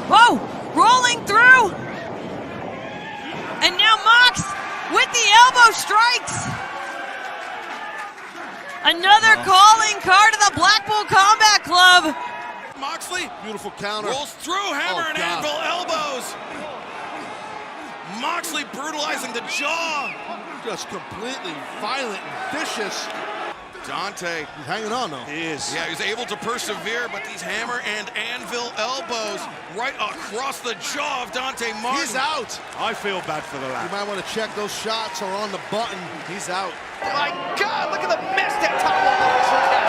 Whoa, rolling through. And now Mox with the elbow strikes. Another calling card of the Blackpool Combat Club. Moxley, beautiful counter. Rolls through, hammer and God. anvil elbows. Moxley brutalizing the jaw. Just completely violent and vicious. Dante. He's hanging on though. He is. Yeah, he's able to persevere, but these hammer and anvil elbows right across the jaw of Dante Martin. He's out. I feel bad for the lad. You might want to check those shots are on the button. He's out. My God, look at the mess that Tom looks right now.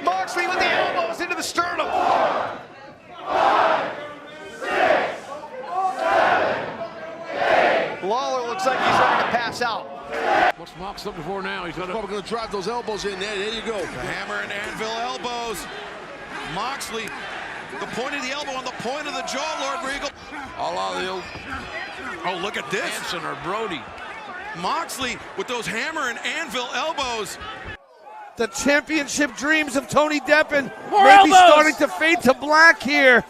Moxley with the elbows into the sternum. 5, 6, 7, 8. Lawler looks like he's ready to pass out. What's Mox looking for now? He's Probably going to drive those elbows in there. There you go. The hammer and anvil elbows. Moxley, the point of the elbow on the point of the jaw, Lord Regal. all out of the old Oh, look at this. Hanson or Brody. Moxley with those hammer and anvil elbows. The championship dreams of Tony Deppen More may be elbows. starting to fade to black here.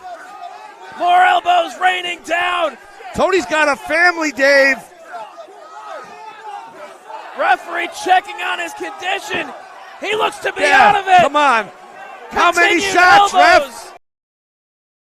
More elbows raining down. Tony's got a family, Dave. Referee checking on his condition. He looks to be Yeah, out of it. come on. How many Continued shots, elbows. ref?